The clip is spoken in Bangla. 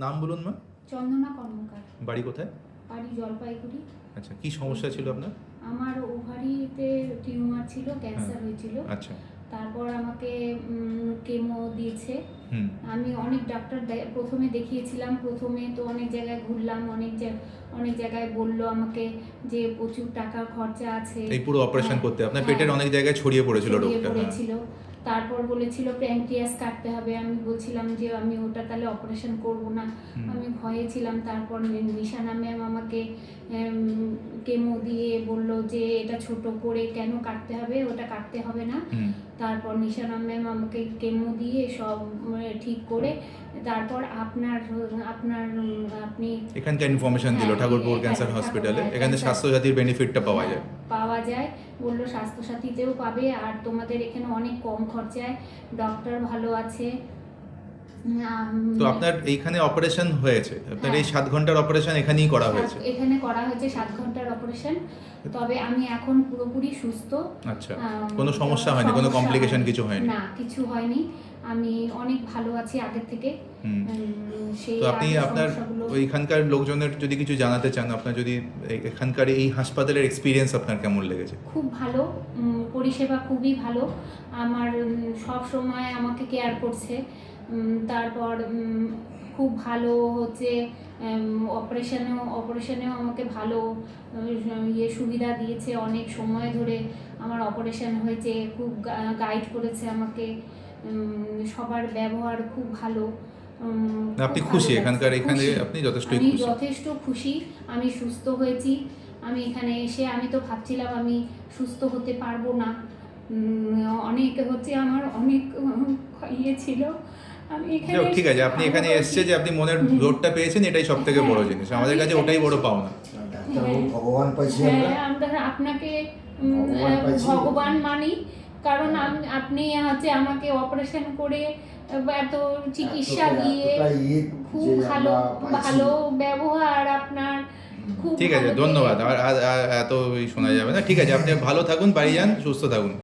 নাম বলুন মা। চন্দনা কর্মকার। বাড়ি কোথায়? বাড়ি জলপাইগুড়ি। আচ্ছা, কি সমস্যা ছিল আপনার? আমার ওভারিতে টিউমার ছিল, ক্যান্সার হয়েছিল। আচ্ছা। তারপর আমাকে কেমো দিয়েছে। হুম। আমি অনেক ডাক্তার প্রথমে দেখিয়েছিলাম, প্রথমে তো অনেক জায়গায় ঘুরলাম, অনেক জায়গায় বললো আমাকে যে প্রচুর টাকা খরচা আছে এই পুরো অপারেশন করতে আপনার পেটের অনেক জায়গায় ছড়িয়ে পড়েছিল রোগটা। তারপর বলেছিল প্যানক্রিয়াস কাটতে হবে। আমি বলছিলাম যে আমি ওটা তাহলে অপারেশন করব না, আমি ভয়ে ছিলাম। তারপর নিশানা ম্যাম আমাকে কেমো দিয়ে বলল যে এটা ছোট করে কেন কাটতে হবে, ওটা কাটতে হবে না। তারপর নিশানা ম্যাম আমাকে কেমো দিয়ে সব ঠিক করে তারপর আপনি এখানকার ইনফরমেশন দিল ঠাকুরপুর ক্যান্সার হসপিটালে। এখানে স্বাস্থ্যসাথীর বেনিফিটটা পাওয়া যায় বললো, স্বাস্থ্যসাথীতেও পাবে, আর তোমাদের এখানে অনেক কম খরচায় ডক্টর ভালো আছে। তো আপনার এইখানে অপারেশন হয়েছে, আপনার এই 7 ঘন্টার অপারেশন এখানেই করা হয়েছে? এখানে করা হয়েছে 7 ঘন্টার অপারেশন। তবে আমি এখন পুরোপুরি সুস্থ। আচ্ছা, কোনো সমস্যা হয়নি, কোনো কমপ্লিকেশন কিছু হয়নি? না, কিছু হয়নি, আমি অনেক ভালো আছি আগের থেকে। তো আপনি আপনার ওইখানকার লোকজনের যদি কিছু জানাতে চান, আপনার যদি এখানকার এই হাসপাতালের এক্সপিরিয়েন্স আপনার কেমন লেগেছে? খুব ভালো, পরিষেবা খুবই ভালো। আমার সব সময় আমাকে কেয়ার করছে। তারপর খুব ভালো হচ্ছে, অপারেশনেও আমাকে ভালো সুবিধা দিয়েছে। অনেক সময় ধরে আমার অপারেশন হয়েছে, খুব গাইড করেছে আমাকে। সবার ব্যবহার খুব ভালো। আপনি খুশি এখানে আপনি যথেষ্টই খুশি? আমি যথেষ্ট খুশি, আমি সুস্থ হয়েছি। আমি এখানে এসে আমি তো ভাবছিলাম আমি সুস্থ হতে পারবো না, অনেক হচ্ছে আমার অনেক ছিল। আমি এখানে ঠিক আছে, আপনি এখানে এসেছে যে আপনি মনের জোরটা পেয়েছেন, এটাই সব থেকে বড় জিনিস। আমাদের কাছে ওটাই বড় পাওনা। ভগবান পাইছি আমরা আপনাকে ভগবান মানি, কারণ আপনি হচ্ছে আমাকে অপারেশন করে এত চিকিৎসা দিয়ে খুব ভালো ব্যবহার আপনার। ঠিক আছে, ধন্যবাদ। আর এত শোনা যাবে না। ঠিক আছে, আপনি ভালো থাকুন, বাড়ি যান, সুস্থ থাকুন।